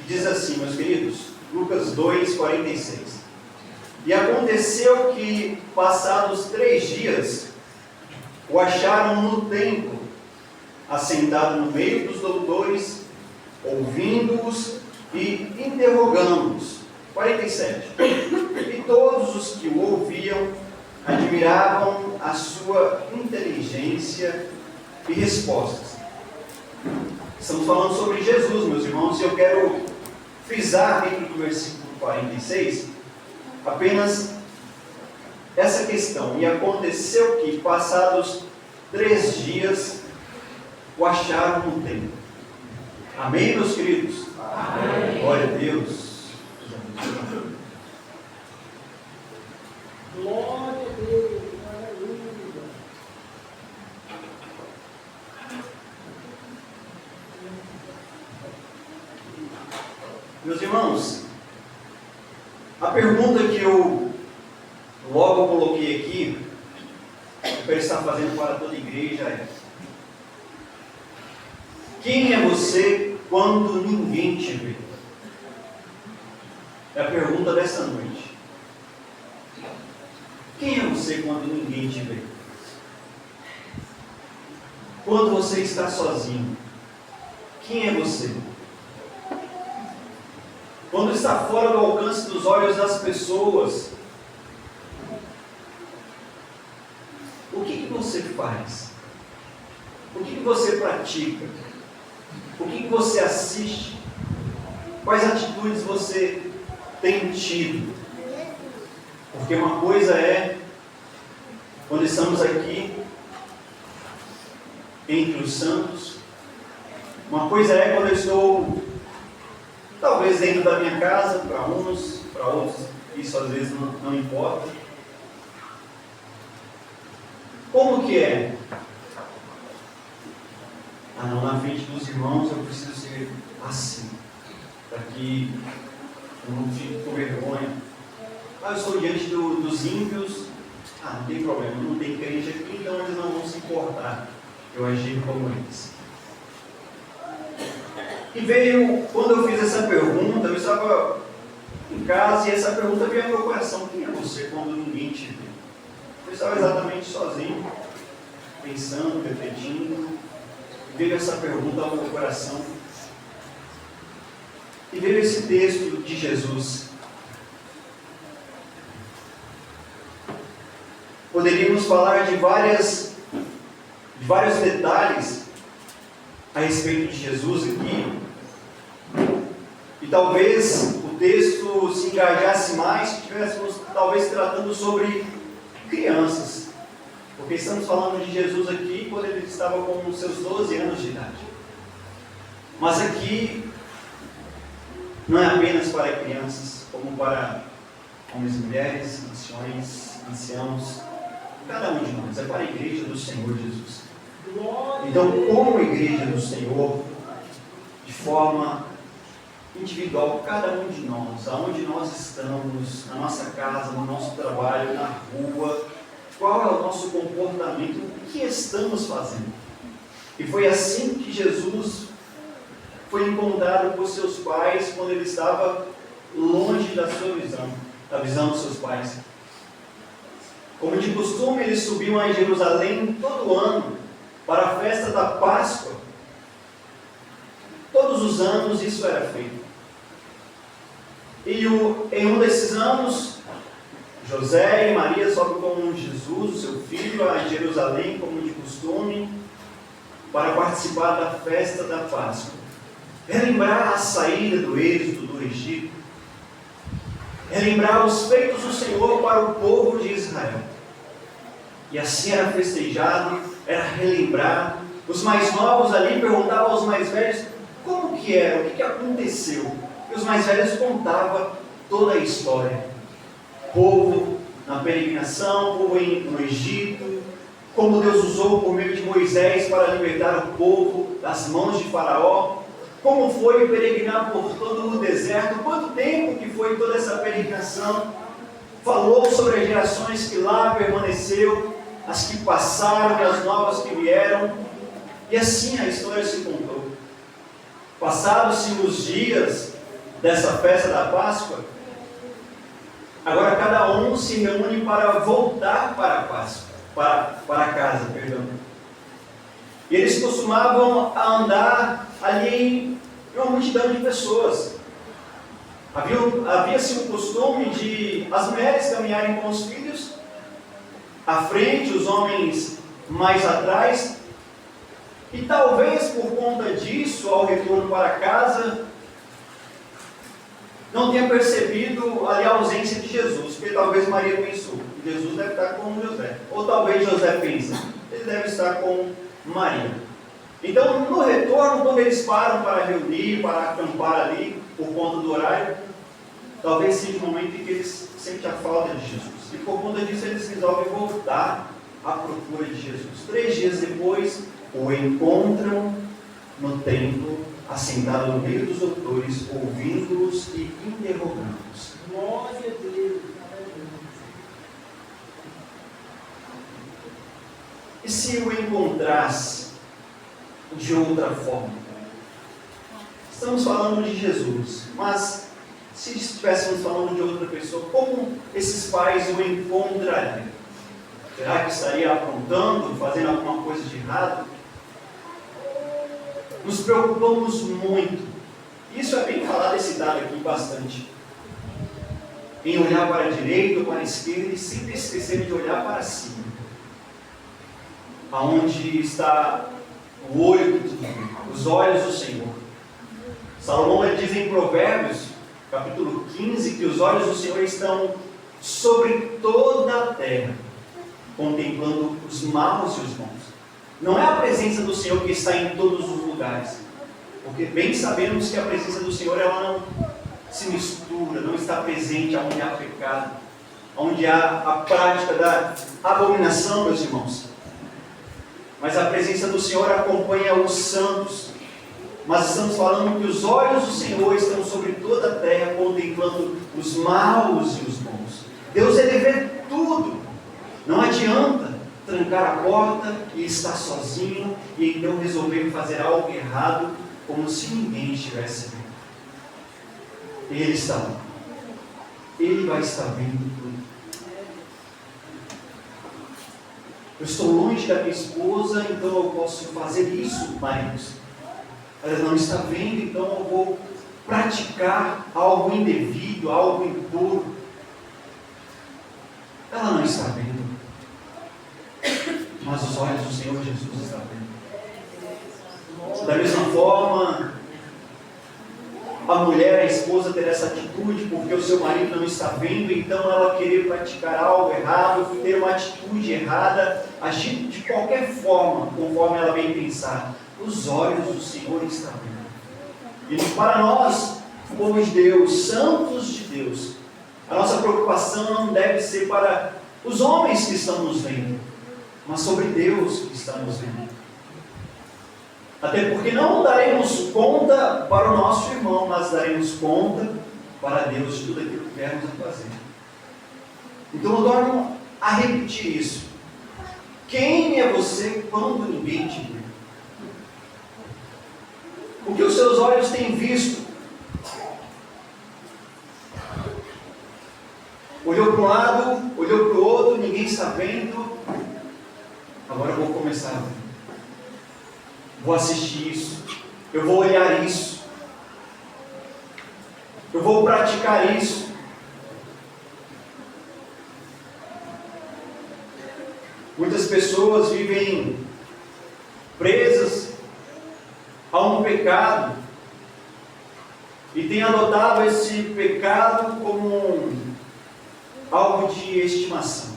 diz assim, meus queridos, Lucas 2:46. E aconteceu que, passados 3 dias, o acharam no templo, assentado no meio dos doutores, ouvindo-os e interrogando-os. 47. E todos os que o ouviam admiravam a sua inteligência e respostas. Estamos falando sobre Jesus, meus irmãos, e eu quero frisar dentro do versículo 46 apenas essa questão. E aconteceu que, passados 3 dias, o acharam no templo. Amém, meus queridos? Amém. Glória a Deus. Glória a Deus. Aleluia. Meus irmãos, a pergunta que eu logo coloquei aqui, eu quero estar fazendo para toda a igreja é: quem é você quando ninguém te vê? É a pergunta dessa noite. Quem é você quando ninguém te vê? Quando você está sozinho, quem é você? Quando está fora do alcance dos olhos das pessoas, o que você faz? O que você pratica? O que você assiste? Quais atitudes você tem tido? Porque uma coisa é quando estamos aqui entre os santos, uma coisa é quando eu estou talvez dentro da minha casa, para uns, para outros isso às vezes não importa. Como que é? Ah não, na frente dos irmãos eu preciso ser assim, para que eu não fique com vergonha. Ah, eu estou diante dos ímpios. Ah, não tem problema, não tem crente aqui, então eles não vão se importar eu agir como eles. E veio, quando eu fiz essa pergunta, eu estava em casa e essa pergunta veio ao meu coração: quem é você quando ninguém te vê? Eu estava exatamente sozinho, pensando, refletindo, veio essa pergunta ao meu coração. E veio esse texto de Jesus. Poderíamos falar de vários detalhes a respeito de Jesus aqui, e talvez o texto se engajasse mais se estivéssemos talvez tratando sobre crianças, porque estamos falando de Jesus aqui quando ele estava com os seus 12 anos de idade. Mas aqui não é apenas para crianças, como para homens e mulheres, anciãos, cada um de nós, é para a igreja do Senhor Jesus. Então, como igreja do Senhor, de forma individual, cada um de nós, aonde nós estamos, na nossa casa, no nosso trabalho, na rua, qual é o nosso comportamento, o que estamos fazendo? E foi assim que Jesus foi encontrado por seus pais quando ele estava longe da sua visão, da visão dos seus pais. Como de costume, eles subiam a Jerusalém todo ano para a festa da Páscoa. Todos os anos isso era feito. E em um desses anos, José e Maria sobem com Jesus, o seu filho, a Jerusalém, como de costume, para participar da festa da Páscoa. Relembrar a saída do êxodo do Egito. Relembrar os feitos do Senhor para o povo de Israel. E assim era festejado, era relembrado. Os mais novos ali perguntavam aos mais velhos como que era, o que aconteceu. E os mais velhos contavam toda a história. Povo na peregrinação, povo no Egito, como Deus usou por meio de Moisés para libertar o povo das mãos de Faraó, como foi peregrinar por todo o deserto, quanto tempo que foi toda essa peregrinação. Falou sobre as gerações que lá permaneceu, as que passaram e as novas que vieram, e assim a história se contou. Passados-se os dias, dessa festa da Páscoa, agora cada um se reúne para voltar para a Páscoa, para casa, perdão. E eles costumavam andar ali em uma multidão de pessoas. Havia-se o costume de as mulheres caminharem com os filhos à frente, os homens mais atrás. E talvez por conta disso, ao retorno para casa, não tenha percebido ali a ausência de Jesus, porque talvez Maria pensou, Jesus deve estar com José. Ou talvez José pense, ele deve estar com Maria. Então, no retorno, quando eles param para reunir, para acampar ali, por conta do horário, talvez seja o momento em que eles sentem a falta de Jesus. E por conta disso, eles resolvem voltar à procura de Jesus. 3 dias depois, o encontram no templo, assentado no meio dos doutores, ouvindo-os e interrogando-os. Glória a Deus. E se o encontrasse de outra forma? Estamos falando de Jesus, mas se estivéssemos falando de outra pessoa, como esses pais o encontrariam? Será que estaria aprontando, fazendo alguma coisa de errado? Nos preocupamos muito. Isso é bem falado esse dado aqui bastante. Em olhar para a direita ou para a esquerda e sempre esquecer de olhar para cima. Aonde está o olho de tudo, os olhos do Senhor. Salomão ele diz em Provérbios, capítulo 15, que os olhos do Senhor estão sobre toda a terra, contemplando os maus e os bons. Não é a presença do Senhor que está em todos os lugares, porque bem sabemos que a presença do Senhor ela não se mistura, não está presente onde há pecado, onde há a prática da abominação, meus irmãos. Mas a presença do Senhor acompanha os santos. Mas estamos falando que os olhos do Senhor estão sobre toda a terra, contemplando os maus e os bons. Deus ele vê tudo. Não adianta trancar a porta e estar sozinho e então resolver fazer algo errado, como se ninguém estivesse vendo. Ele está lá. Ele vai estar vendo tudo. Eu estou longe da minha esposa, então eu posso fazer isso, maridos. Ela não está vendo, então eu vou praticar algo indevido, algo impuro. Ela não está vendo. Mas os olhos do Senhor Jesus estão vendo. Da mesma forma, a mulher, a esposa, ter essa atitude porque o seu marido não está vendo, então ela querer praticar algo errado, ter uma atitude errada, agir de qualquer forma, conforme ela bem pensar. Os olhos do Senhor estão vendo. E para nós, povo de Deus, santos de Deus, a nossa preocupação não deve ser para os homens que estão nos vendo, mas sobre Deus que está nos vendo. Até porque não daremos conta para o nosso irmão, mas daremos conta para Deus de tudo aquilo que viermos a fazer. Então eu torno a repetir isso. Quem é você quando ninguém te vê? O que os seus olhos têm visto? Olhou para um lado, olhou para o outro, ninguém está vendo. Agora eu vou começar a ver. Vou assistir isso. Eu vou olhar isso. Eu vou praticar isso. Muitas pessoas vivem presas a um pecado e têm adotado esse pecado como algo de estimação.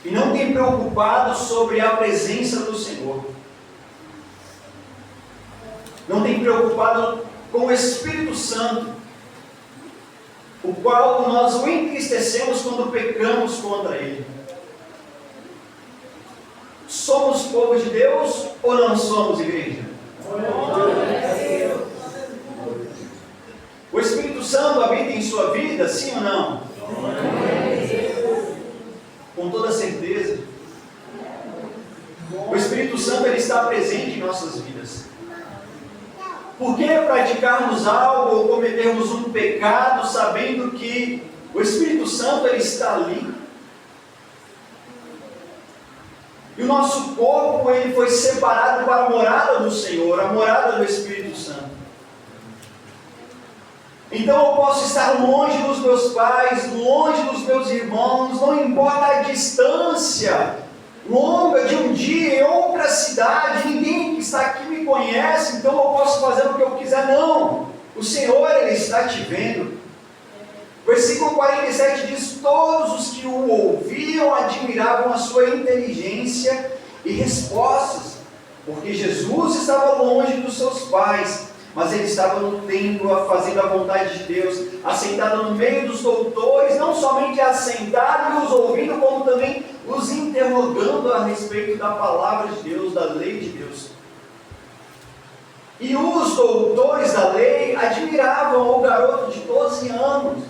E não tem preocupado sobre a presença do Senhor. Não tem preocupado com o Espírito Santo, o qual nós o entristecemos quando pecamos contra Ele. Somos povo de Deus ou não somos, igreja? O Espírito Santo habita em sua vida, sim ou não? Com toda certeza. O Espírito Santo ele está presente em nossas vidas. Por que praticarmos algo ou cometermos um pecado sabendo que o Espírito Santo ele está ali? E o nosso corpo ele foi separado para a morada do Senhor, a morada do Espírito Santo. Então eu posso estar longe dos meus pais, longe dos meus irmãos, não importa a distância longa de um dia em outra cidade, ninguém que está aqui me conhece, então eu posso fazer o que eu quiser. Não, o Senhor ele está te vendo. Versículo 47 diz: todos os que o ouviam admiravam a sua inteligência e respostas, porque Jesus estava longe dos seus pais, mas ele estava no templo fazendo a vontade de Deus, assentado no meio dos doutores, não somente assentado e os ouvindo, como também os interrogando a respeito da palavra de Deus, da lei de Deus. E os doutores da lei admiravam o garoto de 12 anos,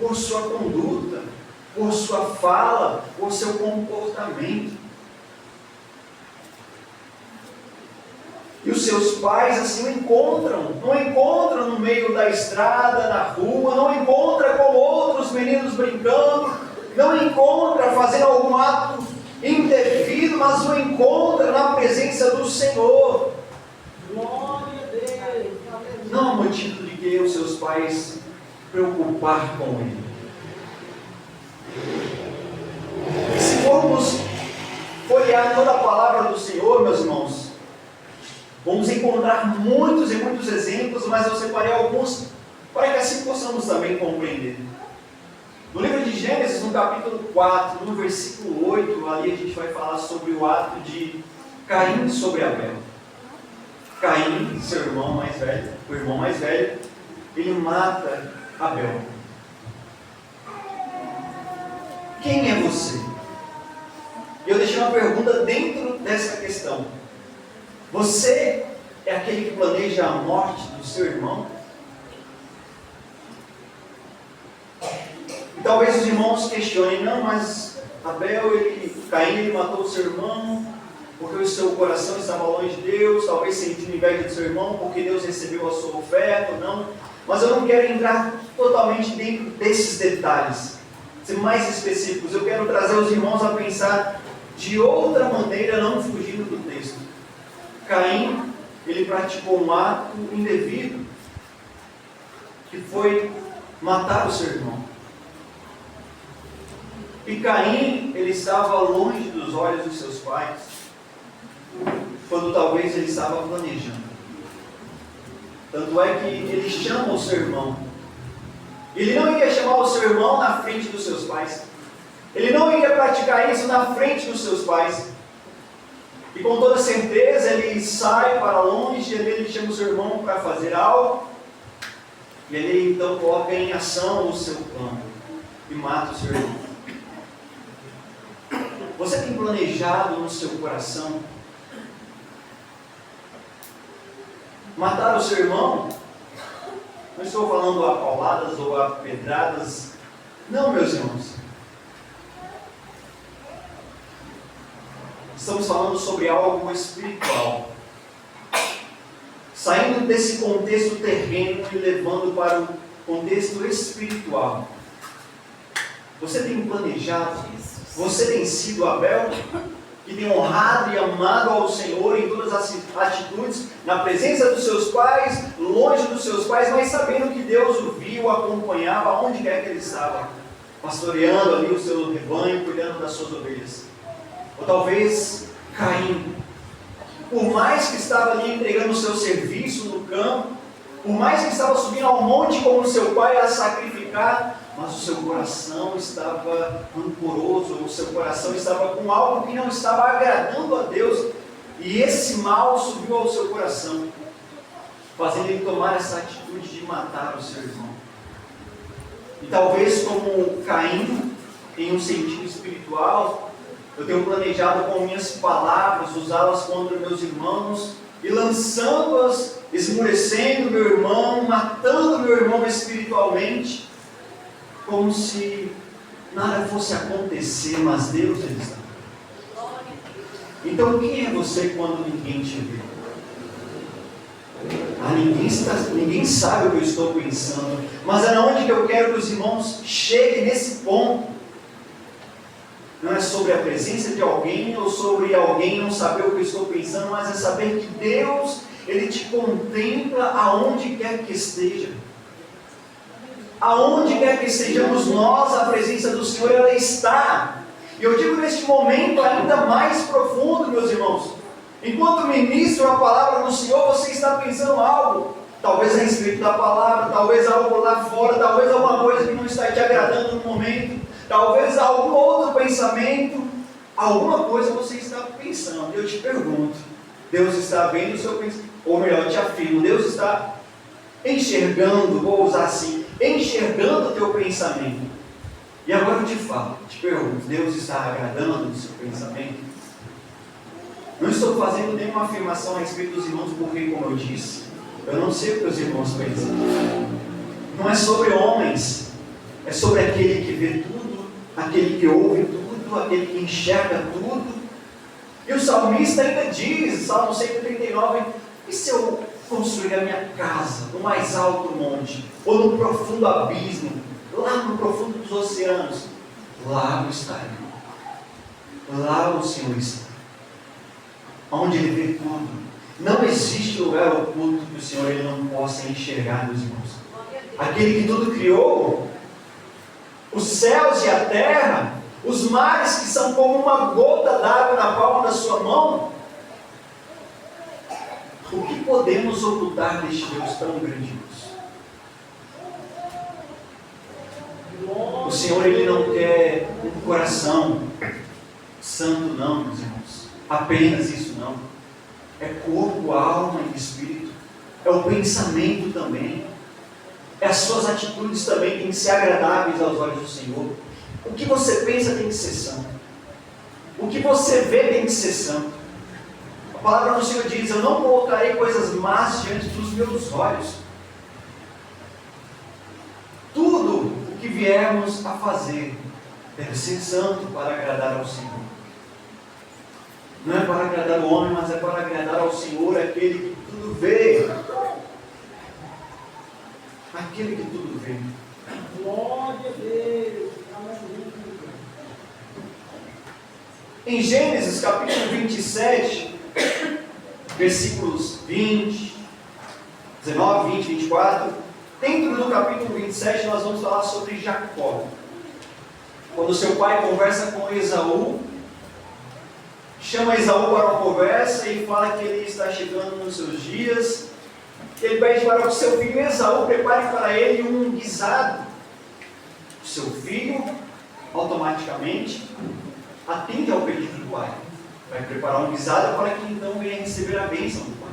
por sua conduta, por sua fala, por seu comportamento. E os seus pais assim o encontram, não encontram no meio da estrada, na rua, não encontra com outros meninos brincando, não encontra fazendo algum ato indevido, mas o encontra na presença do Senhor. Glória a Deus. Não há motivo de que os seus pais preocupar com ele. E se formos folhear toda a palavra do Senhor, meus irmãos, vamos encontrar muitos e muitos exemplos, mas eu separei alguns para que assim possamos também compreender. No livro de Gênesis, no capítulo 4, no versículo 8, ali a gente vai falar sobre o ato de Caim sobre Abel. Caim, seu irmão mais velho, o irmão mais velho, ele mata Abel. Quem é você? E eu deixei uma pergunta dentro dessa questão. Você é aquele que planeja a morte do seu irmão? E talvez os irmãos questionem: não, mas Caim ele matou o seu irmão porque o seu coração estava longe de Deus, talvez sentindo inveja do seu irmão porque Deus recebeu a sua oferta, não. Mas eu não quero entrar totalmente dentro desses detalhes, ser mais específicos. Eu quero trazer os irmãos a pensar de outra maneira, não fugindo do texto. Caim, ele praticou um ato indevido, que foi matar o seu irmão. E Caim, ele estava longe dos olhos dos seus pais, quando talvez ele estava planejando. Tanto é que ele chama o seu irmão. Ele não iria chamar o seu irmão na frente dos seus pais. Ele não iria praticar isso na frente dos seus pais. E com toda certeza ele sai para longe, ele chama o seu irmão para fazer algo. E ele então coloca em ação o seu plano e mata o seu irmão. Você tem planejado no seu coração matar o seu irmão? Não estou falando a pauladas ou a pedradas. Não, meus irmãos. Estamos falando sobre algo espiritual. Saindo desse contexto terreno e levando para o contexto espiritual. Você tem planejado? Você tem sido Abel? Que tem honrado e amado ao Senhor em todas as atitudes, na presença dos seus pais, longe dos seus pais, mas sabendo que Deus o viu, acompanhava, onde quer que ele estava, pastoreando ali o seu rebanho, cuidando das suas ovelhas. Ou talvez Caim, por mais que estava ali entregando o seu serviço no campo, por mais que estava subindo ao monte como seu pai a sacrificar, mas o seu coração estava rancoroso, o seu coração estava com algo que não estava agradando a Deus, e esse mal subiu ao seu coração, fazendo ele tomar essa atitude de matar o seu irmão. E talvez como Caim, em um sentido espiritual, eu tenho planejado com minhas palavras usá-las contra meus irmãos, e lançando-as, esmurecendo meu irmão, matando meu irmão espiritualmente, como se nada fosse acontecer, mas Deus ele está. Então quem é você quando ninguém te vê? Ninguém sabe o que eu estou pensando, mas é onde que eu quero que os irmãos cheguem nesse ponto. Não é sobre a presença de alguém ou sobre alguém não saber o que eu estou pensando, mas é saber que Deus, Ele te contempla aonde quer que esteja. Aonde quer que estejamos nós, a presença do Senhor, ela está. E eu digo neste momento ainda mais profundo, meus irmãos. Enquanto ministro a palavra do Senhor, você está pensando algo, talvez a respeito da palavra, talvez algo lá fora, talvez alguma coisa que não está te agradando no momento, talvez algum outro pensamento, alguma coisa você está pensando. Eu te pergunto, Deus está vendo o seu pensamento? Ou melhor, eu te afirmo, Deus está enxergando, vou usar assim, enxergando o teu pensamento. E agora eu te falo, te pergunto, Deus está agradando o seu pensamento? Não estou fazendo nenhuma afirmação a respeito dos irmãos, porque, como eu disse, eu não sei o que os irmãos pensam. Não é sobre homens, é sobre aquele que vê tudo, aquele que ouve tudo, aquele que enxerga tudo. E o salmista ainda diz, Salmo 139, e se eu construir a minha casa no mais alto monte, ou no profundo abismo, lá no profundo dos oceanos, lá eu estarei. Lá o Senhor está. Onde Ele vê tudo. Não existe lugar oculto que o Senhor Ele não possa enxergar, meus irmãos. Aquele que tudo criou, os céus e a terra, os mares que são como uma gota d'água na palma da sua mão. O que podemos ocultar deste Deus tão grandioso? O Senhor Ele não quer um coração santo, não, meus irmãos. Apenas isso não. É corpo, alma e espírito. É o pensamento também. É as suas atitudes também têm que ser agradáveis aos olhos do Senhor. O que você pensa tem que ser santo. O que você vê tem que ser santo. A palavra do Senhor diz: eu não colocarei coisas más diante dos meus olhos. Tudo o que viermos a fazer deve ser santo para agradar ao Senhor. Não é para agradar o homem, mas é para agradar ao Senhor, aquele que tudo vê. Aquele que tudo vê. Glória a Deus. Em Gênesis capítulo 27, versículos 20, 19, 20, 24, dentro do capítulo 27 nós vamos falar sobre Jacó. Quando seu pai conversa com Esaú, chama Esaú para uma conversa e fala que ele está chegando nos seus dias. Ele pede para que o seu filho Esaú prepare para ele um guisado. O seu filho, automaticamente, atende ao pedido do pai. Vai preparar um guisado para que então venha receber a bênção do pai.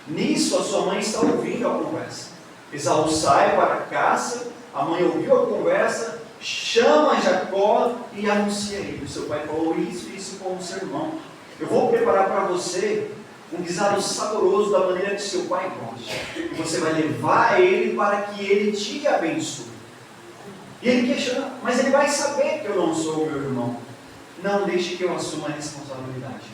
Nisso, a sua mãe está ouvindo a conversa. Esaú sai para a caça, a mãe ouviu a conversa, chama Jacó e anuncia a ele. O seu pai falou isso e isso com o seu irmão. Eu vou preparar para você um guisado saboroso da maneira que seu pai gosta. E você vai levar a ele para que ele te abençoe. E ele questiona, mas ele vai saber que eu não sou o meu irmão. Não deixe que eu assuma a responsabilidade.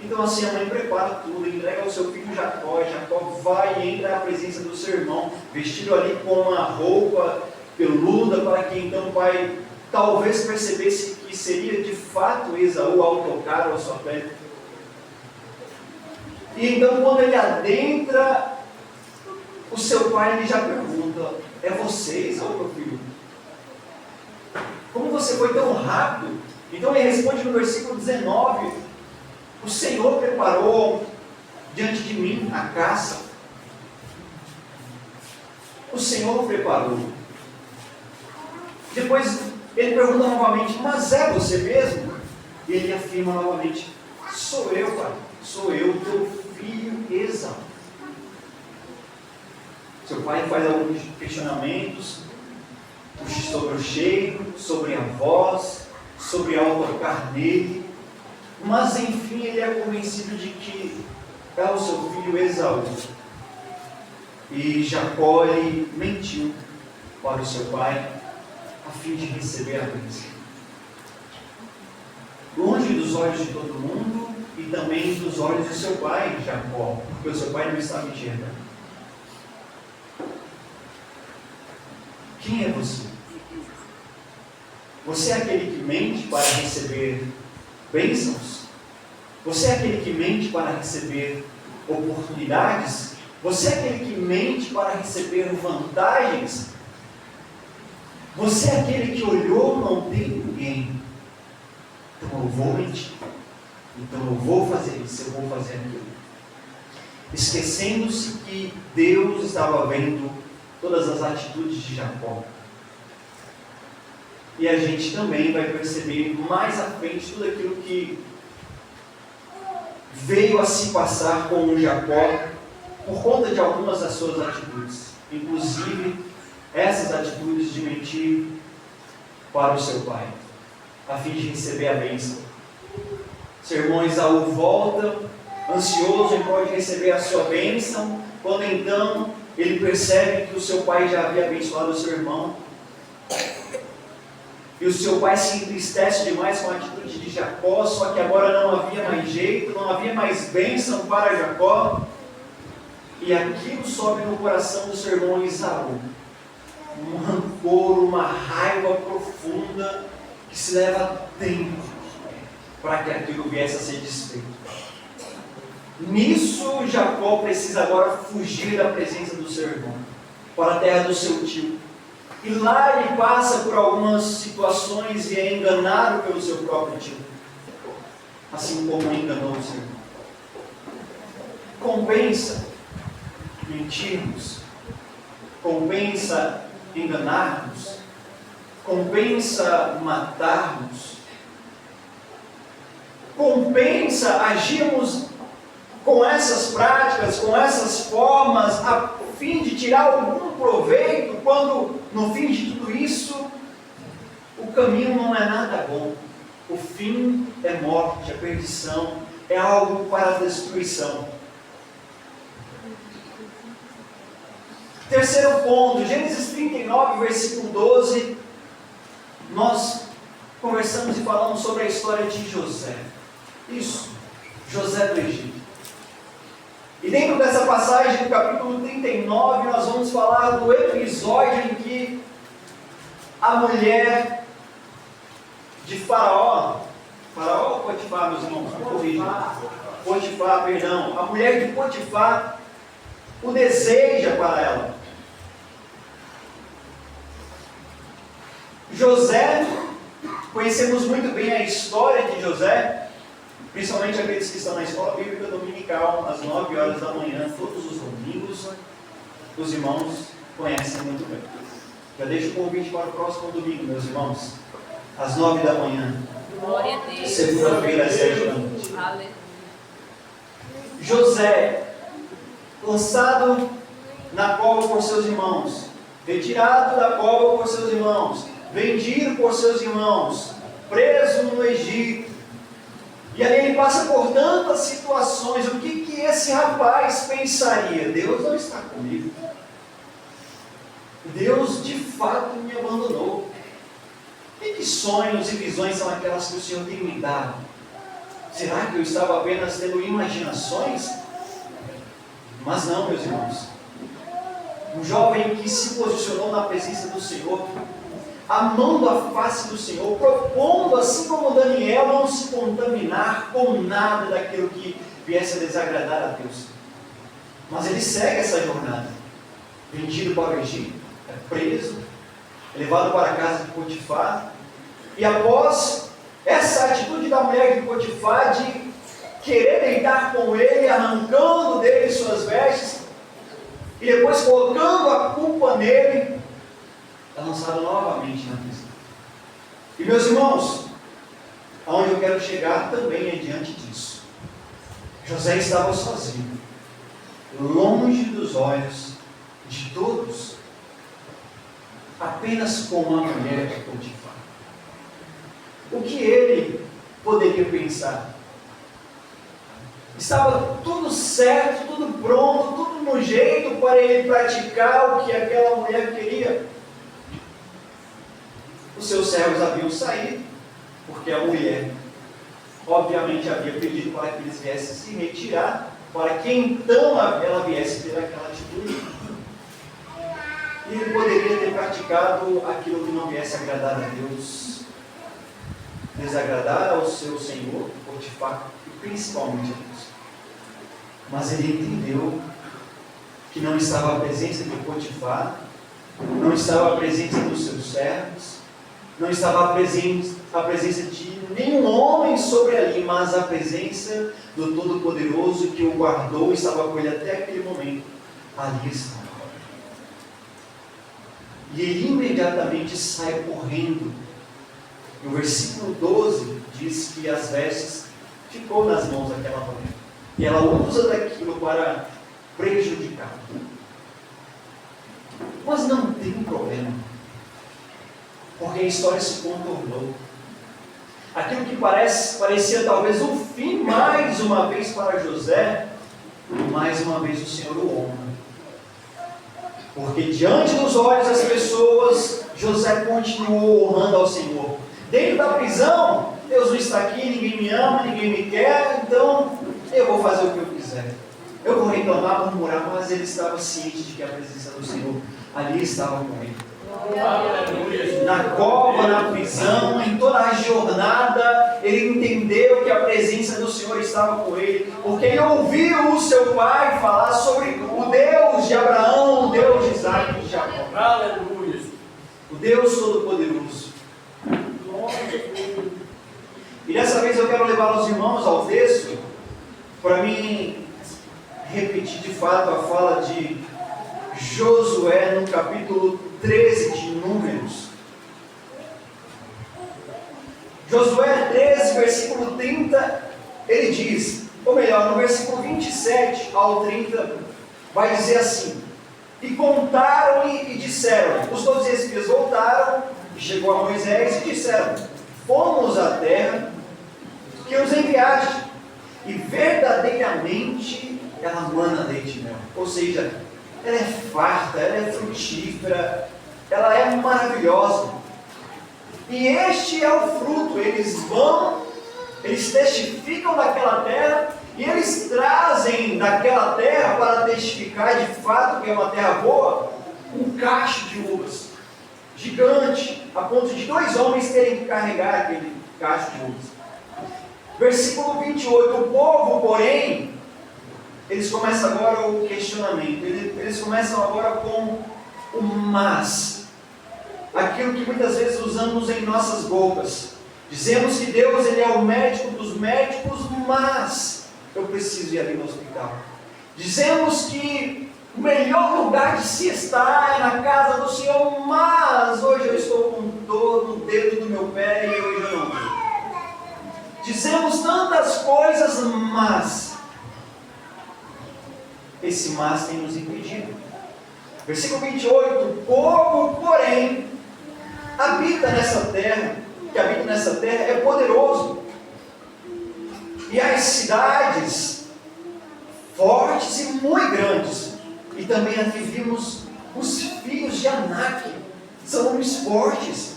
Então assim a mãe prepara tudo, entrega ao seu filho Jacó. Jacó vai e entra na presença do seu irmão, vestido ali com uma roupa peluda, para que então o pai talvez percebesse que seria de fato Esaú ao tocar a sua pele. E então quando ele adentra, o seu pai ele já pergunta: é você, Esaú, meu filho? Como você foi tão rápido? Então ele responde no versículo 19: o Senhor preparou diante de mim a caça. O Senhor preparou. Depois ele pergunta novamente: mas é você mesmo? E ele afirma novamente: sou eu, pai, sou eu, teu filho Esaú. Seu pai faz alguns questionamentos sobre o cheiro, sobre a voz, sobre ao tocar nele, mas enfim ele é convencido de que é o seu filho Esaú. E Jacó ele mentiu para o seu pai a fim de receber a bênção. Longe dos olhos de todo mundo, e também dos olhos do seu pai, Jacó, porque o seu pai não estava enxergando. Quem é você? Você é aquele que mente para receber bênçãos? Você é aquele que mente para receber oportunidades? Você é aquele que mente para receber vantagens? Você é aquele que olhou, não tem ninguém. Então eu vou mentir. Então eu vou fazer isso, eu vou fazer aquilo. Esquecendo-se que Deus estava vendo todas as atitudes de Jacó. E a gente também vai perceber mais à frente tudo aquilo que veio a se passar com o Jacó por conta de algumas das suas atitudes. Inclusive, essas atitudes de mentir para o seu pai, a fim de receber a bênção. Seu irmão Esaú volta, ansioso em prol de receber a sua bênção, quando então ele percebe que o seu pai já havia abençoado o seu irmão. E o seu pai se entristece demais com a atitude de Jacó, só que agora não havia mais jeito, não havia mais bênção para Jacó. E aquilo sobe no coração do seu irmão Esaú. Um rancor, uma raiva profunda, que se leva tempo para que aquilo viesse a ser desfeito. Nisso, Jacó precisa agora fugir da presença do seu irmão, para a terra do seu tio. E lá ele passa por algumas situações e é enganado pelo seu próprio tio, assim como enganou o seu irmão. Compensa mentirmos, compensa enganarmos, compensa matarmos, compensa agirmos com essas práticas, com essas formas, a fim de tirar algum proveito, quando no fim de tudo isso, o caminho não é nada bom. O fim é morte, é perdição, é algo para a destruição. Terceiro ponto, Gênesis 39, versículo 12, nós conversamos e falamos sobre a história de José. Isso, José do Egito. E dentro dessa passagem do capítulo 39, nós vamos falar do episódio em que a mulher de Faraó ou Potifar, meus irmãos? Potifar, perdão. A mulher de Potifar o deseja para ela. José, conhecemos muito bem a história de José, principalmente aqueles que estão na escola bíblica dominical, às 9 horas da manhã, todos os domingos. Os irmãos conhecem muito bem. Já deixo o convite para o próximo domingo, meus irmãos, às 9 da manhã. Glória a Deus. Segunda-feira, às 7 da noite. Aleluia. José, lançado na cova por seus irmãos, retirado da cova por seus irmãos, vendido por seus irmãos, preso no Egito. E aí ele passa por tantas situações. O que esse rapaz pensaria? Deus não está comigo. Deus de fato me abandonou. E que sonhos e visões são aquelas que o Senhor tem me dado? Será que eu estava apenas tendo imaginações? Mas não, meus irmãos. Um jovem que se posicionou na presença do Senhor, amando a face do Senhor, propondo, assim como Daniel, não se contaminar com nada daquilo que viesse a desagradar a Deus. Mas ele segue essa jornada, vendido para o Egito, é preso, é levado para a casa de Potifar, e após essa atitude da mulher de Potifar de querer deitar com ele, arrancando dele suas vestes, e depois colocando a culpa nele, é lançado novamente na prisão. E meus irmãos, aonde eu quero chegar também é diante disso. José estava sozinho, longe dos olhos de todos, apenas com a mulher de Potifar. O que ele poderia pensar? Estava tudo certo, tudo pronto, tudo no jeito para ele praticar o que aquela mulher queria. Os seus servos haviam saído, porque a mulher obviamente havia pedido para que eles viessem se retirar, para que então ela viesse ter aquela atitude. E ele poderia ter praticado aquilo que não viesse agradar a Deus, desagradar ao seu senhor, Potifar, e principalmente a Deus. Mas ele entendeu que não estava a presença de Potifar, não estava a presença dos seus servos, não estava a presença de nenhum homem sobre ali, mas a presença do Todo-Poderoso que o guardou e estava com ele até aquele momento. Ali estava. E ele imediatamente sai correndo. No versículo 12 diz que as vestes ficou nas mãos daquela mulher. E ela usa daquilo para prejudicar. Mas não tem problema. Porque a história se contornou. Aquilo que parecia talvez o fim mais uma vez para José, mais uma vez o Senhor o honra. Porque diante dos olhos das pessoas, José continuou honrando ao Senhor. Dentro da prisão, Deus não está aqui, ninguém me ama, ninguém me quer, então eu vou fazer o que eu quiser. Eu vou reclamar, murmurar, mas ele estava ciente de que a presença do Senhor ali estava com ele. Na cova, na prisão, em toda a jornada, ele entendeu que a presença do Senhor estava com ele, porque ele ouviu o seu pai falar sobre o Deus de Abraão, o Deus de Isaac e de Jacó. Aleluia. O Deus Todo-Poderoso. E dessa vez eu quero levar os irmãos ao texto, para mim repetir de fato a fala de Josué no capítulo 13 de Números. Josué 13, versículo 30, ele diz, ou melhor, no versículo 27 ao 30, vai dizer assim: e contaram-lhe e disseram, os 12 espias voltaram, e chegou a Moisés e disseram, fomos à terra que os enviaste, e verdadeiramente ela mana leite e mel. Ou seja, ela é farta, ela é frutífera, ela é maravilhosa. E este é o fruto. Eles vão, eles testificam daquela terra, e eles trazem daquela terra, para testificar de fato que é uma terra boa, um cacho de uvas gigante, a ponto de 2 homens terem que carregar aquele cacho de uvas. Versículo 28, o povo, porém, eles começam agora o questionamento, eles começam agora com o mas, aquilo que muitas vezes usamos em nossas bocas. Dizemos que Deus ele é o médico dos médicos, mas eu preciso ir ali no hospital. Dizemos que o melhor lugar de se estar é na casa do Senhor, mas hoje eu estou com dor no dedo do meu pé e hoje eu não vou. Dizemos tantas coisas, mas esse mas tem nos impedido. Versículo 28, o povo, porém, habita nessa terra, que habita nessa terra é poderoso, e as cidades fortes e muito grandes, e também aqui vimos os filhos de Anak, são homens fortes.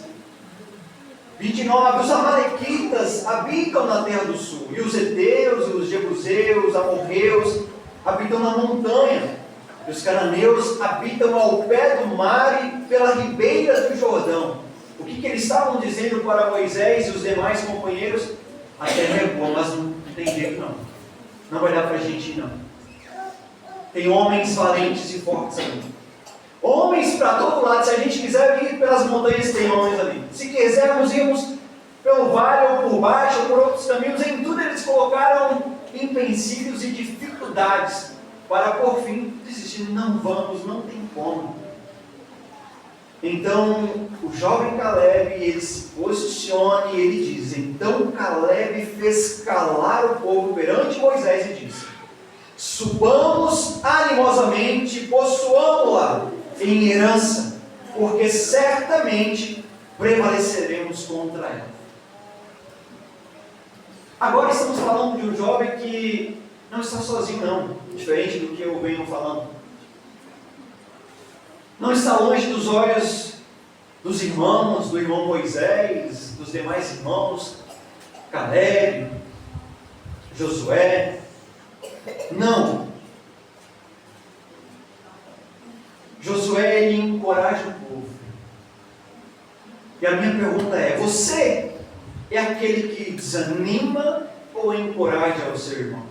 29, os amalequitas habitam na terra do sul, e os heteus, e os jebuseus, os amorreus habitam na montanha, e os cananeus habitam ao pé do mar e pela ribeira do Jordão. O que eles estavam dizendo para Moisés e os demais companheiros? A terra é boa, mas não tem jeito não. Não vai dar para a gente ir não. Tem homens valentes e fortes ali. Homens para todo lado. Se a gente quiser ir pelas montanhas, tem homens ali. Se quisermos irmos pelo vale ou por baixo ou por outros caminhos, em tudo eles colocaram empecilhos e dificuldades para por fim desistir. Não vamos, não tem como. Então o jovem Caleb, ele se posiciona e ele diz, então Caleb fez calar o povo perante Moisés e disse, subamos animosamente, possuamo-la em herança, porque certamente prevaleceremos contra ela. Agora estamos falando de um jovem que não está sozinho não, diferente do que eu venho falando. Não está longe dos olhos dos irmãos, do irmão Moisés, dos demais irmãos, Caleb, Josué. Não. Josué, ele encoraja o povo. E a minha pergunta é: você é aquele que desanima ou encoraja o seu irmão?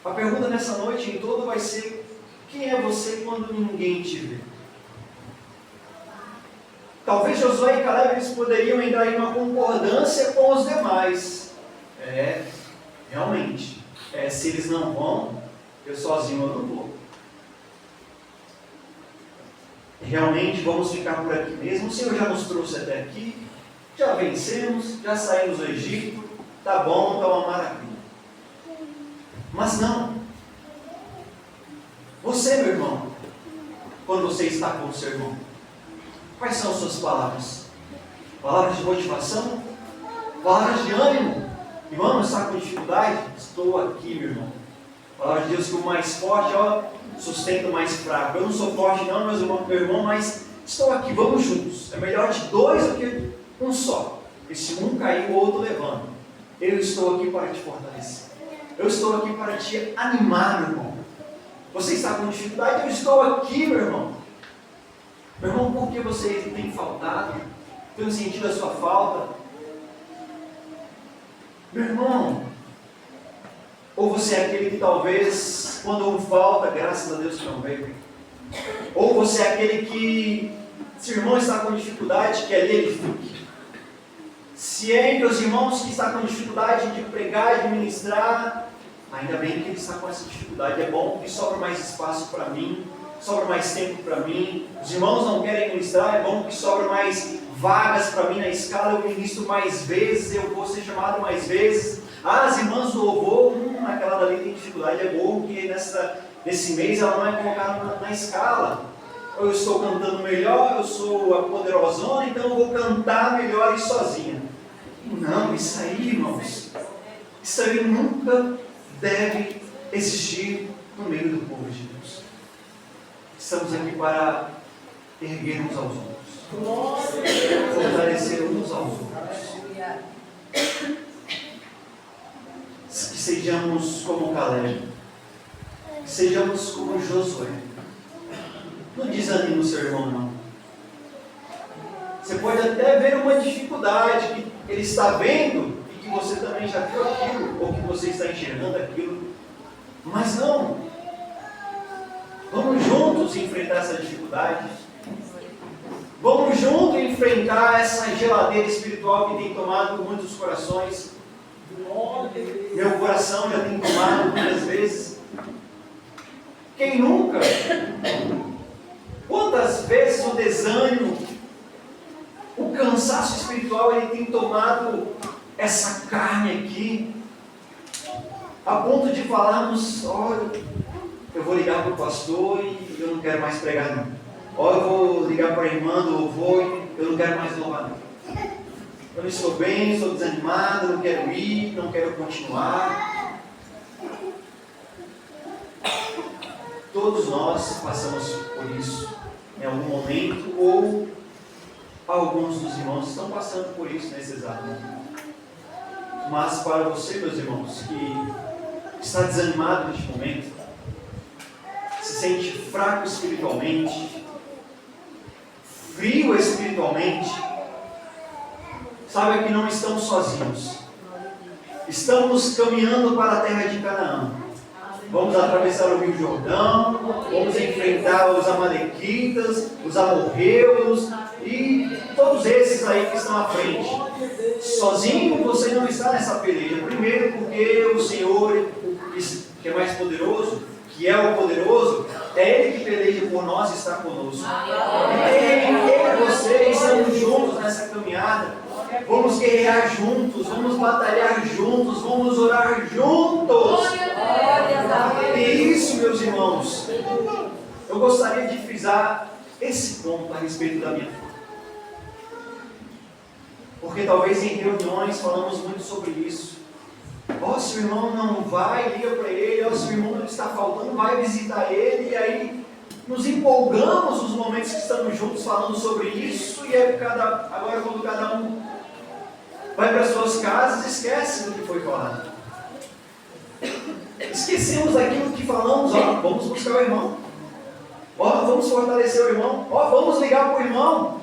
A pergunta nessa noite em todo vai ser: quem é você quando ninguém te vê? Talvez Josué e Caleb eles poderiam entrar em uma concordância com os demais. Realmente. Se eles não vão, eu sozinho eu não vou. Realmente vamos ficar por aqui mesmo. O Senhor já nos trouxe até aqui, já vencemos, já saímos do Egito, tá bom, tá uma maravilha. Mas não. Você, meu irmão, quando você está com o seu irmão, quais são as suas palavras? Palavras de motivação? Palavras de ânimo? Irmão, está com dificuldade? Estou aqui, meu irmão. Palavra de Deus que o mais forte, sustenta o mais fraco. Eu não sou forte não, meu irmão, mas estou aqui, vamos juntos. É melhor de dois do que um só. E se um cair, o outro levanta. Eu estou aqui para te fortalecer. Eu estou aqui para te animar, meu irmão. Você está com dificuldade? Eu estou aqui, meu irmão. Meu irmão, por que você tem faltado? Tem sentido a sua falta? Meu irmão, ou você é aquele que talvez, quando um falta, graças a Deus que não veio. Ou você é aquele que, se o irmão está com dificuldade, que ali ele fique. Se é entre os irmãos que está com dificuldade de pregar, de ministrar, ainda bem que ele está com essa dificuldade. É bom que sobra mais espaço para mim, sobra mais tempo para mim. Os irmãos não querem ministrar, é bom que sobra mais vagas para mim na escala, eu ministro mais vezes, eu vou ser chamado mais vezes. As irmãs do louvor, aquela dali tem dificuldade, é bom que nesse mês ela não é colocada na escala. Eu estou cantando melhor, eu sou a poderosona, então eu vou cantar melhor e sozinha. Não, isso aí, irmãos, isso aí nunca deve existir no meio do povo de Deus. Estamos aqui para erguermos aos outros. Fortalecer uns aos outros. Que sejamos como Caleb, que sejamos como Josué. Não desanime o seu irmão, não. Você pode até ver uma dificuldade que ele está vendo e que você também já viu aquilo, ou que você está enxergando aquilo, mas não. Vamos juntos enfrentar essa dificuldade. Vamos juntos enfrentar essa geladeira espiritual que tem tomado muitos corações. Meu coração já tem tomado muitas vezes. Quem nunca? Quantas vezes o desânimo, o cansaço espiritual, ele tem tomado essa carne aqui, a ponto de falarmos: olha, eu vou ligar para o pastor e eu não quero mais pregar não. Olha, eu vou ligar para a irmã do louvor e eu não quero mais louvar não. Eu não estou bem, estou desanimado, não quero ir, não quero continuar. Todos nós passamos por isso em algum momento, ou alguns dos irmãos estão passando por isso nesse exato momento. Mas para você, meus irmãos, que está desanimado neste momento, se sente fraco espiritualmente, frio espiritualmente, saiba que não estamos sozinhos. Estamos caminhando para a terra de Canaã. Vamos atravessar o Rio Jordão, vamos enfrentar os amalequitas, os amorreus e todos esses aí que estão à frente. Sozinho você não está nessa peleja. Primeiro porque o Senhor, que é mais poderoso, que é o poderoso, é Ele que peleja por nós e está conosco. Ele e você estamos juntos nessa caminhada. Vamos guerrear juntos, vamos batalhar juntos, vamos orar juntos. E isso, meus irmãos, eu gostaria de frisar esse ponto a respeito da minha fé. Porque talvez em reuniões falamos muito sobre isso. Se o irmão não vai, liga para ele. Se o irmão não está faltando, vai visitar ele. E aí nos empolgamos nos momentos que estamos juntos falando sobre isso. E aí agora quando cada um vai para suas casas, esquece do que foi falado. Esquecemos daquilo que falamos, vamos buscar o irmão. Vamos fortalecer o irmão. Vamos ligar para o irmão.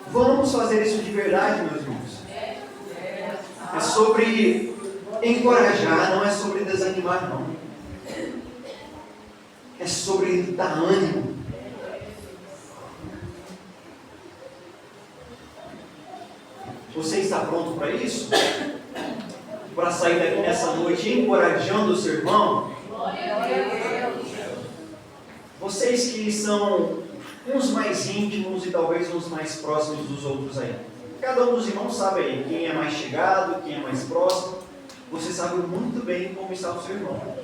Vamos fazer isso de verdade, meus irmãos. É sobre encorajar, não é sobre desanimar, não. É sobre dar ânimo. Você está pronto para isso? Para sair daqui nessa noite encorajando o seu irmão? Vocês que são uns mais íntimos e talvez uns mais próximos dos outros aí. Cada um dos irmãos sabe aí quem é mais chegado, quem é mais próximo. Você sabe muito bem como está o seu irmão.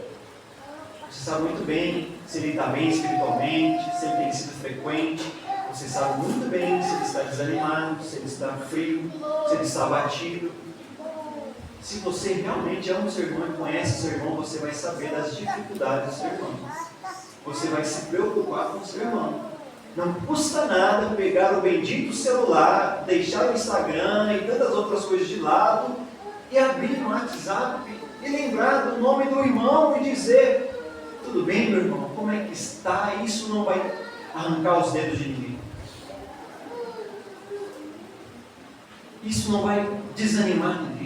Você sabe muito bem se ele está bem espiritualmente, se ele tem sido frequente. Você sabe muito bem se ele está desanimado, se ele está frio, se ele está abatido. Se você realmente ama o seu irmão e conhece o seu irmão, você vai saber das dificuldades do seu irmão. Você vai se preocupar com o seu irmão. Não custa nada pegar o bendito celular, deixar o Instagram e tantas outras coisas de lado e abrir no WhatsApp e lembrar do nome do irmão e dizer: tudo bem, meu irmão, como é que está? Isso não vai arrancar os dedos de ninguém. Isso não vai desanimar ninguém.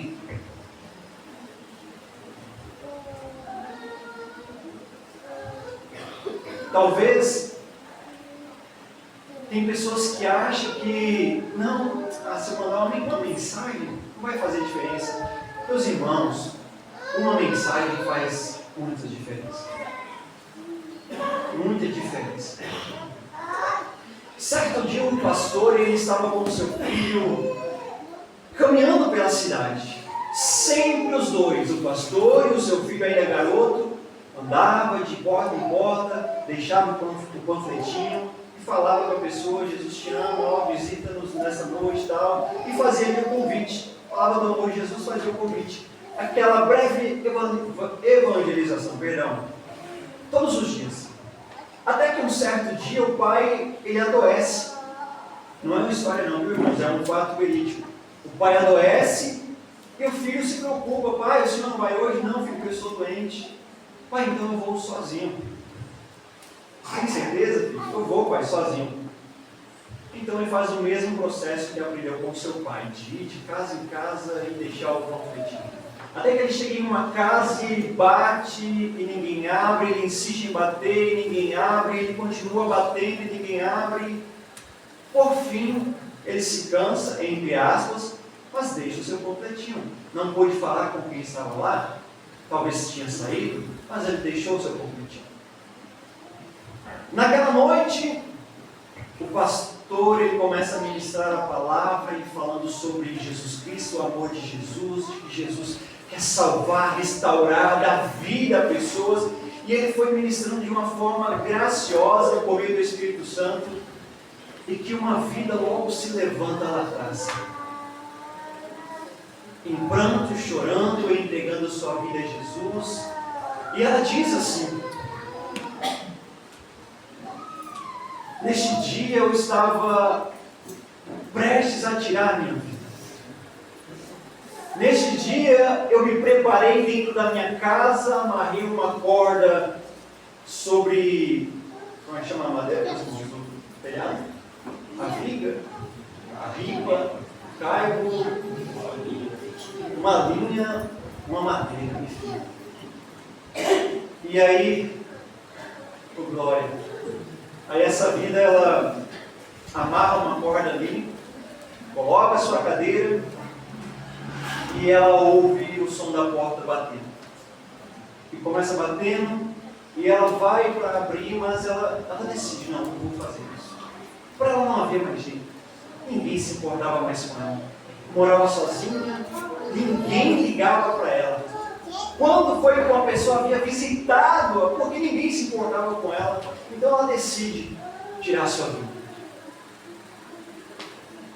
Talvez tem pessoas que acham que não, se eu mandar uma mensagem não vai fazer diferença. Meus irmãos, uma mensagem faz muita diferença. Muita diferença. Certo dia um pastor, ele estava com o seu filho caminhando pela cidade. Sempre os dois, o pastor e o seu filho ainda garoto, andava de porta em porta, deixava o panfletinho e falava com a pessoa: Jesus te ama, visita-nos nessa noite e tal, e fazia o convite. Falava do amor de Jesus, fazia o convite. Aquela breve evangelização, todos os dias. Até que um certo dia o pai, ele adoece. Não é uma história não, viu, irmãos? É um fato verídico. O pai adoece e o filho se preocupa: pai, o senhor não vai hoje? Não, filho, porque eu sou doente. Pai, então eu vou sozinho. Tem certeza, filho? Eu vou, pai, sozinho. Então ele faz o mesmo processo que aprendeu com seu pai, de ir de casa em casa e deixar o panfletinho. Até que ele chega em uma casa e ele bate e ninguém abre, ele insiste em bater e ninguém abre, ele continua batendo e ninguém abre. Por fim, ele se cansa, entre aspas, mas deixa o seu panfletinho. Não pôde falar com quem estava lá, talvez tinha saído, mas ele deixou o seu panfletinho. Naquela noite, o pastor ele começa a ministrar a palavra e falando sobre Jesus Cristo, o amor de Jesus, de que Jesus quer salvar, restaurar, dar vida a pessoas. E ele foi ministrando de uma forma graciosa, por meio do Espírito Santo, e que uma vida logo se levanta lá atrás. Em pranto, chorando, entregando sua vida a Jesus. E ela diz assim: neste dia eu estava prestes a tirar a minha vida. Neste dia eu me preparei dentro da minha casa, amarrei uma corda sobre, como é que chama a madeira? Telhado? A viga, a ripa, o caibo, uma linha, uma madeira, enfim. E aí, glória. Aí essa vida, ela amarra uma corda ali, coloca a sua cadeira e ela ouve o som da porta batendo. E começa batendo e ela vai para abrir, mas ela decide: não vou fazer isso. Para ela não havia mais jeito. Ninguém se importava mais com ela. Morava sozinha, ninguém ligava para ela. Quando foi que uma pessoa havia visitado-a, porque ninguém se importava com ela, então ela decide tirar a sua vida.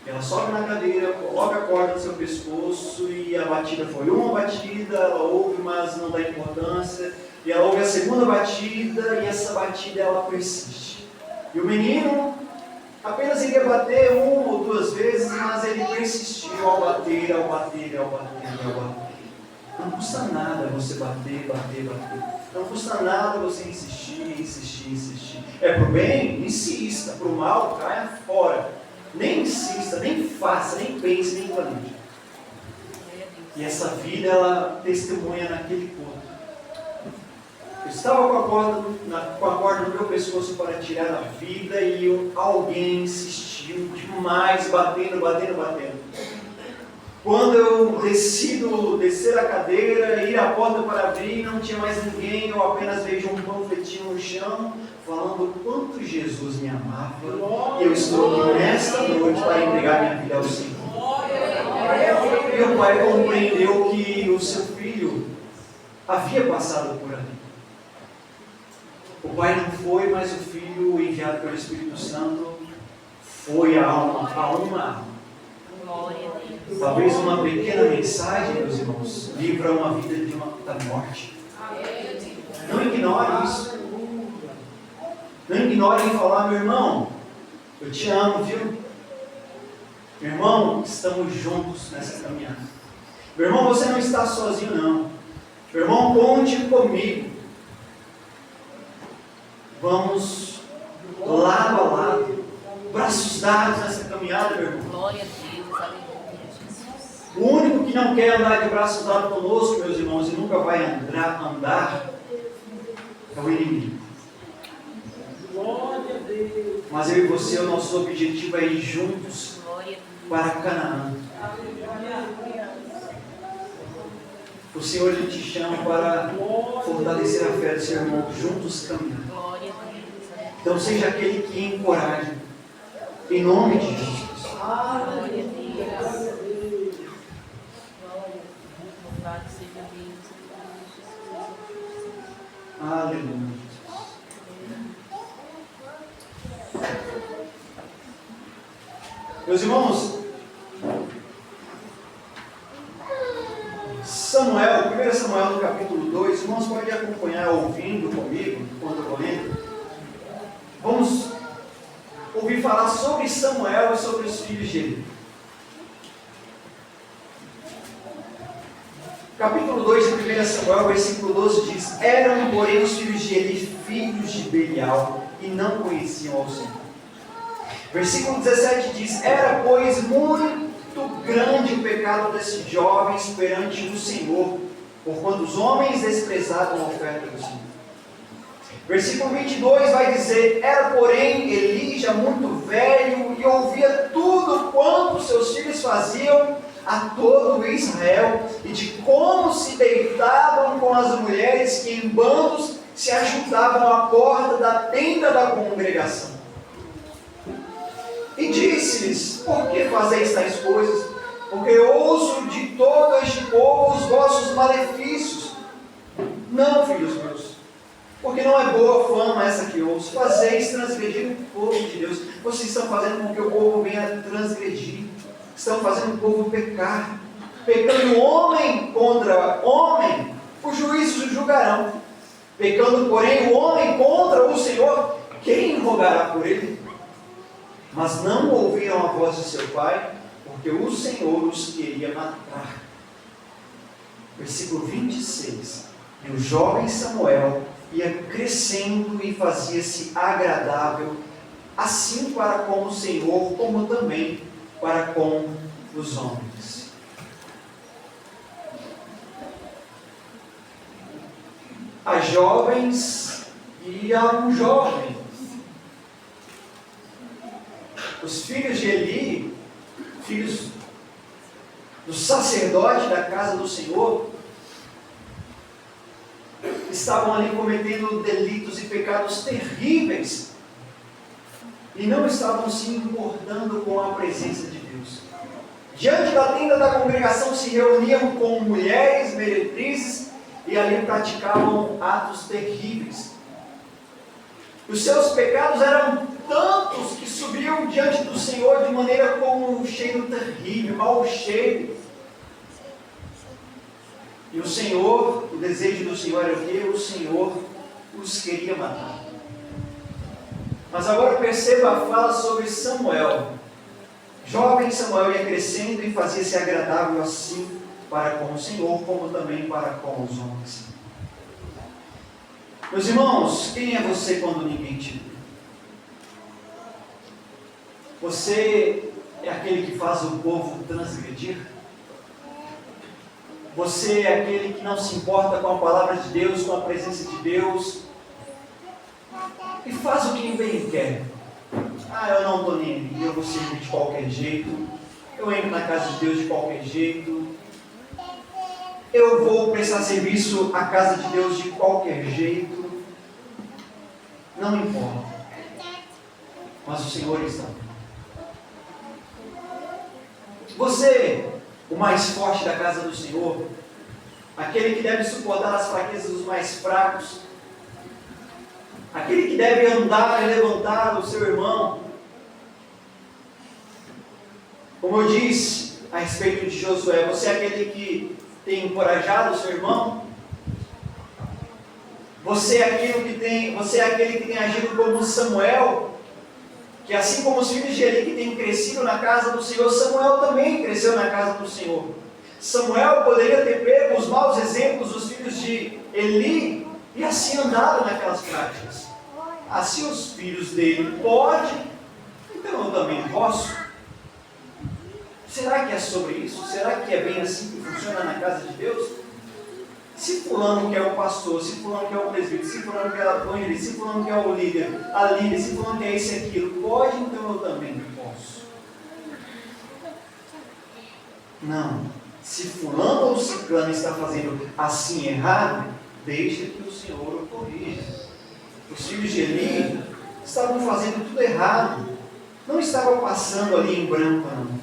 Ela sobe na cadeira, coloca a corda no seu pescoço e a batida foi uma batida, ela ouve, mas não dá importância. E ela ouve a segunda batida e essa batida ela persiste. E o menino apenas iria bater uma ou duas vezes, mas ele persistiu ao bater, ao bater, ao bater, ao bater. Não custa nada você bater. Não custa nada você insistir. É pro bem? Insista. Pro mal, caia fora. Nem insista, nem faça, nem pense, nem planeje. E essa vida, ela testemunha naquele ponto. Eu estava com a corda no meu pescoço para tirar a vida e alguém insistiu demais, batendo. Quando eu decido descer a cadeira, ir à porta para abrir, não tinha mais ninguém, eu apenas vejo um panfletinho no chão, falando quanto Jesus me amava, e eu estou aqui nesta noite para entregar minha vida ao Senhor. E o pai compreendeu que o seu filho havia passado por ali. O pai não foi, mas o filho, enviado pelo Espírito Santo, foi a uma alma. Talvez uma pequena mensagem, meus irmãos, livra uma vida da morte. Não ignore isso. Não ignore em falar, meu irmão, eu te amo, viu? Meu irmão, estamos juntos nessa caminhada. Meu irmão, você não está sozinho, não. Meu irmão, conte comigo. Vamos lado a lado, braços dados nessa caminhada, meu irmão. Glória a Deus, aleluia, Jesus. O único que não quer andar de braços dados conosco, meus irmãos, e nunca vai andar, é o inimigo. Glória a Deus. Mas eu e você, o nosso objetivo é ir juntos para Canaã. O Senhor ele te chama para fortalecer a fé do seu irmão, juntos caminhando. Glória a Deus. Então seja aquele que encoraja, em nome de Jesus. Glória a Deus. Louvado seja Deus. Aleluia. Meus irmãos, Samuel, 1 Samuel no capítulo 2, irmãos podem acompanhar ouvindo comigo, enquanto eu vou lendo. Vamos ouvir falar sobre Samuel e sobre os filhos de Eli. Capítulo 2 de 1 Samuel, versículo 12 diz: Eram, porém, os filhos de Eli filhos de Belial e não conheciam ao Senhor. Versículo 17 diz: Era, pois, muito grande o pecado desses jovens perante o Senhor, porquanto os homens desprezavam a oferta do Senhor. Versículo 22 vai dizer: Era, porém, Eli já muito velho e ouvia tudo quanto seus filhos faziam a todo Israel, e de como se deitavam com as mulheres que em bandos se ajuntavam à porta da tenda da congregação. E disse-lhes: Por que fazeis tais coisas? Porque ouço de todo este povo os vossos malefícios. Não, filhos meus, porque não é boa fama essa que ouço. Fazeis transgredir o povo de Deus. Vocês estão fazendo com que o povo venha transgredir. Estão fazendo o povo pecar. Pecando homem contra homem, os juízes o julgarão. Pecando, porém, o homem contra o Senhor, quem rogará por ele? Mas não ouviram a voz de seu pai, porque o Senhor os queria matar. Versículo 26. E o jovem Samuel ia crescendo e fazia-se agradável, assim para com o Senhor, como também para com os homens. As jovens e a um jovem. Os filhos de Eli, filhos do sacerdote da casa do Senhor, estavam ali cometendo delitos e pecados terríveis e não estavam se importando com a presença de Deus. Diante da tenda da congregação se reuniam com mulheres meretrizes e ali praticavam atos terríveis. Os seus pecados eram tantos que subiam diante do Senhor de maneira como um cheiro terrível, mau cheiro. E o Senhor, o desejo do Senhor era o quê? O Senhor os queria matar. Mas agora perceba a fala sobre Samuel. Jovem Samuel ia crescendo e fazia-se agradável assim para com o Senhor, como também para com os homens. Meus irmãos, quem é você quando ninguém te vê? Você é aquele que faz o povo transgredir? Você é aquele que não se importa com a palavra de Deus, com a presença de Deus, e faz o que bem quer? Eu não estou nem aí, eu vou servir de qualquer jeito, eu entro na casa de Deus de qualquer jeito, eu vou prestar serviço à casa de Deus de qualquer jeito, não importa, mas o Senhor está. Você, o mais forte da casa do Senhor, aquele que deve suportar as fraquezas dos mais fracos, aquele que deve andar e levantar o seu irmão, como eu disse a respeito de Josué, você é aquele que tem encorajado o seu irmão? Você é aquele que tem agido como Samuel, que assim como os filhos de Eli que têm crescido na casa do Senhor, Samuel também cresceu na casa do Senhor. Samuel poderia ter pego os maus exemplos dos filhos de Eli e assim andado naquelas práticas. Se os filhos dele podem, então eu também posso. Será que é sobre isso? Será que é bem assim que funciona na casa de Deus? Se fulano que é o pastor, se fulano que é o presbítero, se fulano que é o evangelista, se fulano que é o líder, a líder, se fulano que é isso e aquilo, pode, então eu também posso. Não. Se fulano ou ciclano está fazendo assim errado, deixa que o Senhor o corrija. Os filhos de Eli estavam fazendo tudo errado. Não estavam passando ali em branco, não.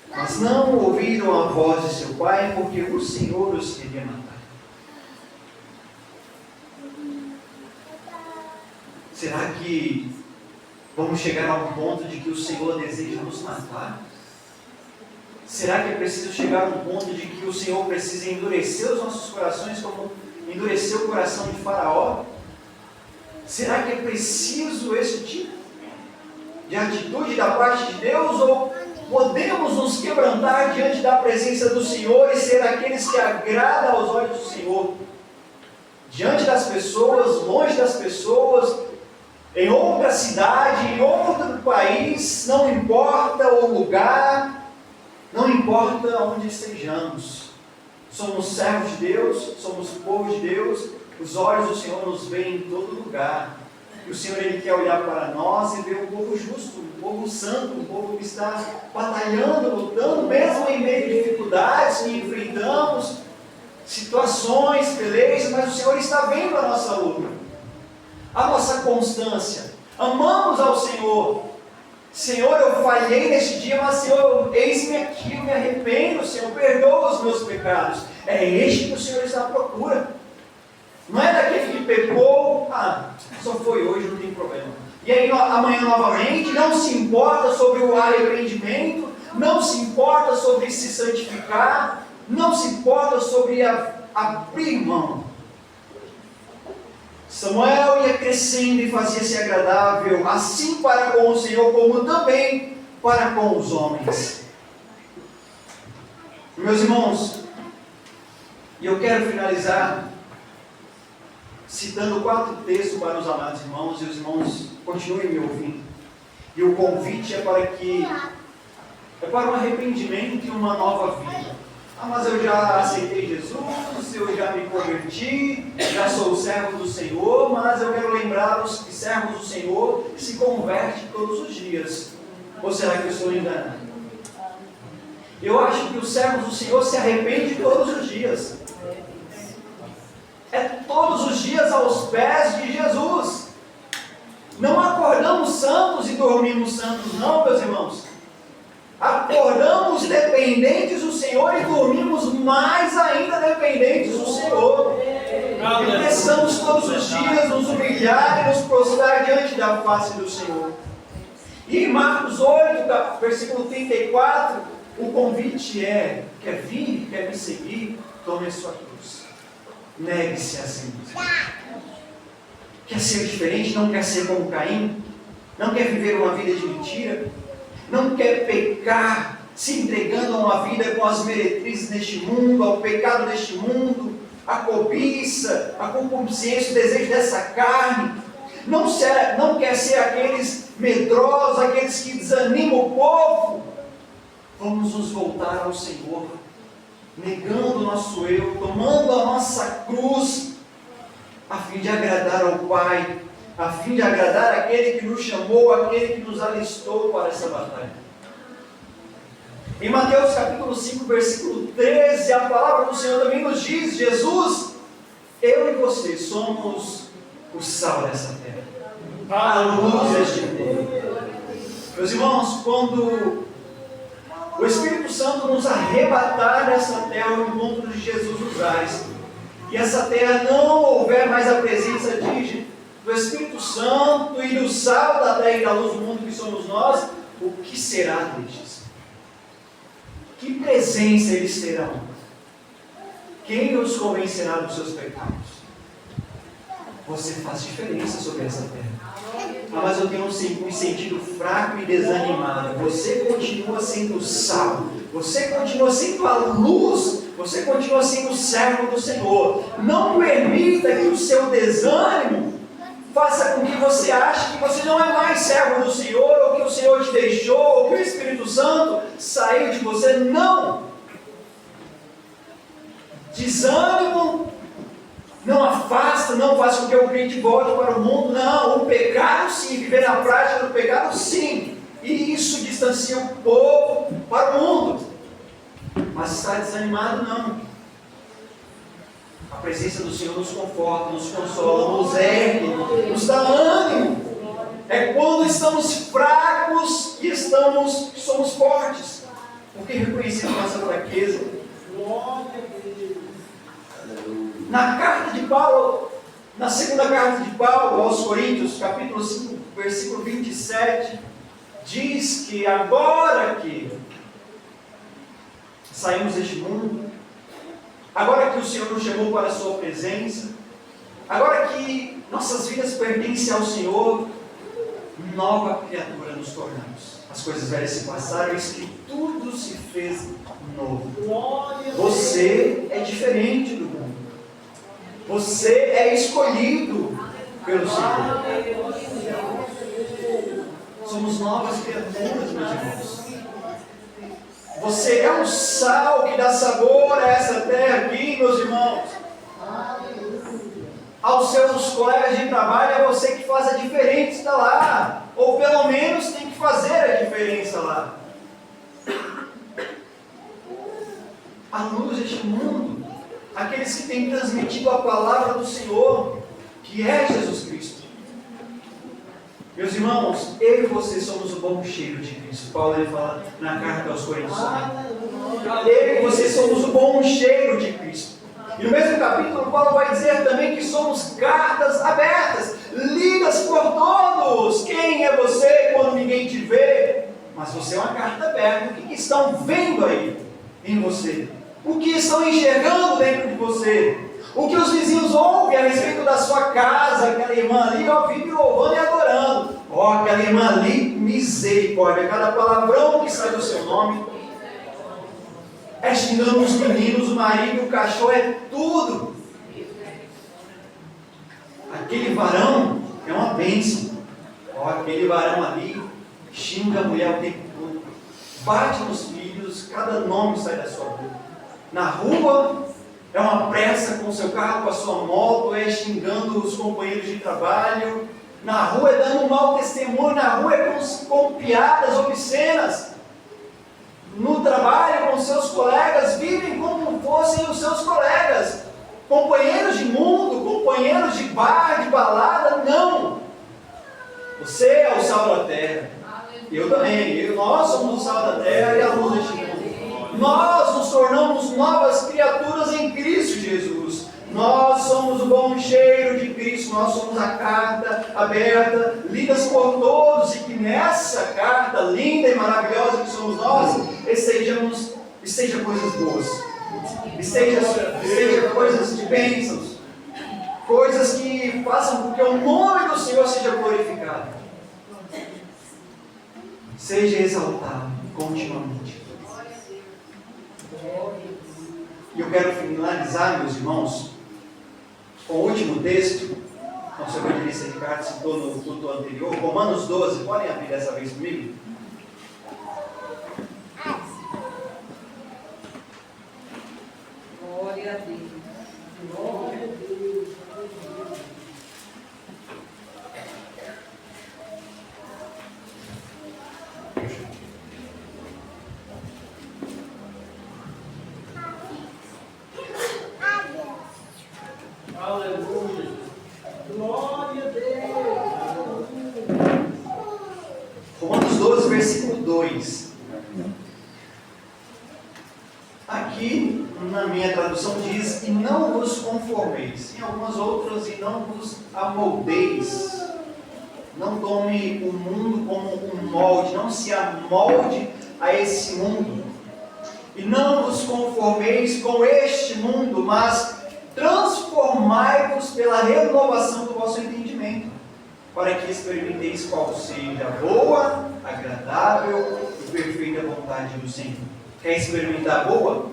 Mas não ouviram a voz de seu pai, porque o Senhor os queria matar. Será que vamos chegar a um ponto de que o Senhor deseja nos matar? Será que é preciso chegar a um ponto de que o Senhor precisa endurecer os nossos corações, como endureceu o coração de Faraó? Será que é preciso esse tipo de atitude da parte de Deus? Ou podemos nos quebrantar diante da presença do Senhor e ser aqueles que agradam aos olhos do Senhor? Diante das pessoas, longe das pessoas, em outra cidade, em outro país, não importa o lugar, não importa onde estejamos. Somos servos de Deus, somos povo de Deus, os olhos do Senhor nos veem em todo lugar. E o Senhor, Ele quer olhar para nós e ver um povo justo, um povo santo, um povo que está batalhando, lutando, mesmo em meio a dificuldades que enfrentamos, situações, pelejas, mas o Senhor está vendo a nossa luta, a nossa constância. Amamos ao Senhor. Senhor, eu falhei neste dia, mas Senhor, eis-me aqui, eu me arrependo, Senhor, perdoa os meus pecados. É este que o Senhor está à procura. Não é daquele que pecou, só foi hoje, não tem problema. E aí amanhã novamente, não se importa sobre o arrependimento, não se importa sobre se santificar, não se importa sobre abrir mão. Samuel ia crescendo e fazia-se agradável, assim para com o Senhor, como também para com os homens. Meus irmãos, e eu quero finalizar citando 4 textos para os amados irmãos, e os irmãos continuem me ouvindo. E o convite é para um arrependimento e uma nova vida. Mas eu já aceitei Jesus, eu já me converti, já sou servo do Senhor, mas eu quero lembrá-los que servos do Senhor se convertem todos os dias. Ou será que eu estou enganado? Eu acho que os servos do Senhor se arrependem todos os dias. É todos os dias aos pés de Jesus. Não acordamos santos e dormimos santos, não, meus irmãos. Acordamos dependentes do Senhor e dormimos mais ainda dependentes do Senhor. E precisamos todos os dias nos humilhar e nos prostrar diante da face do Senhor. E em Marcos 8, versículo 34, o convite é: quer vir, quer me seguir, tome a sua cruz. Negue-se a si mesmo. Quer ser diferente? Não quer ser como Caim? Não quer viver uma vida de mentira? Não quer pecar se entregando a uma vida com as meretrizes deste mundo, ao pecado deste mundo, a cobiça, a concupiscência, o desejo dessa carne. Não quer ser aqueles medrosos, aqueles que desanimam o povo. Vamos nos voltar ao Senhor, negando o nosso eu, tomando a nossa cruz, a fim de agradar ao Pai, a fim de agradar aquele que nos chamou, aquele que nos alistou para essa batalha. Em Mateus capítulo 5, versículo 13, a palavra do Senhor também nos diz: Jesus, eu e você somos o sal dessa terra, a luz deste mundo. Meus irmãos, quando o Espírito Santo nos arrebatar dessa terra ao encontro de Jesus nos ares, e essa terra não houver mais a presença do Espírito Santo e do sal da terra e da luz do mundo que somos nós, o que será destes? Que presença eles terão? Quem os convencerá dos seus pecados? Você faz diferença sobre essa terra. Ah, mas eu tenho me sentido fraco e desanimado. Você continua sendo sal, você continua sendo a luz, você continua sendo servo do Senhor. Não permita que o seu desânimo faça com que você ache que você não é mais servo do Senhor, ou que o Senhor te deixou, ou que o Espírito Santo saiu de você. Não! Desânimo não afasta, não faz com que o crente volte para o mundo. Não, o pecado sim, viver na prática do pecado sim, e isso distancia o povo para o mundo. Mas estar desanimado não. A presença do Senhor nos conforta, nos consola, nos ergue, nos dá ânimo. É quando estamos fracos e somos fortes, porque reconhecemos nossa fraqueza. Na carta de Paulo, na segunda carta de Paulo aos Coríntios, capítulo 5, versículo 27, diz que agora que saímos deste mundo, agora que o Senhor nos chamou para a sua presença, agora que nossas vidas pertencem ao Senhor, nova criatura nos tornamos. As coisas velhas se passaram, eis que tudo se fez novo. Você é diferente do mundo. Você é escolhido pelo Senhor. Somos novas criaturas, meus irmãos. Você é o sal que dá sabor a essa terra aqui, meus irmãos. Aos seus colegas de trabalho, é você que faz a diferença está lá. Ou pelo menos tem que fazer a diferença lá. A luz deste mundo, aqueles que têm transmitido a palavra do Senhor, que é Jesus Cristo. Meus irmãos, eu e você somos o bom cheiro de Cristo. Paulo ele fala na carta aos Coríntios também. Eu e você somos o bom cheiro de Cristo. E no mesmo capítulo, Paulo vai dizer também que somos cartas abertas, lidas por todos. Quem é você quando ninguém te vê? Mas você é uma carta aberta. O que estão vendo aí em você? O que estão enxergando dentro de você? O que os vizinhos ouvem a respeito da sua casa? Aquela irmã ali, ó, vive louvando e adorando. Ó, aquela irmã ali, misericórdia. Cada palavrão que sai do seu nome é xingando os meninos, o marido, o cachorro, é tudo. Aquele varão é uma bênção. Ó, aquele varão ali xinga a mulher o tempo todo, bate nos filhos, cada nome sai da sua boca. Na rua é uma pressa com o seu carro, com a sua moto, é xingando os companheiros de trabalho. Na rua é dando um mau testemunho, na rua é com piadas obscenas. No trabalho, com seus colegas, vivem como fossem os seus colegas. Companheiros de mundo, companheiros de bar, de balada, não. Você é o sal da terra. Eu também. Nós somos o sal da terra e a luz deste mundo. Nós nos tornamos novas criaturas em Cristo Jesus. Nós somos o bom cheiro de Cristo. Nós somos a carta aberta, lidas por todos, e que nessa carta linda e maravilhosa que somos nós, esteja coisas boas, esteja coisas de bênçãos, coisas que façam com que o nome do Senhor seja glorificado, seja exaltado continuamente. E eu quero finalizar, meus irmãos, com o último texto. Nosso evangelista Ricardo citou no culto anterior, Romanos 12. Podem abrir dessa vez comigo? Glória a Deus. Glória a Deus. Aleluia. Glória a Deus. Romanos 12, versículo 2. Aqui, na minha tradução, diz: e não vos conformeis. Em algumas outras, e não vos amoldeis. Não tome o mundo como um molde, não se amolde a esse mundo. E não vos conformeis com este mundo, mas transformai-vos pela renovação do vosso entendimento, para que experimenteis qual seja a boa, agradável e perfeita vontade do Senhor. Quer experimentar a boa?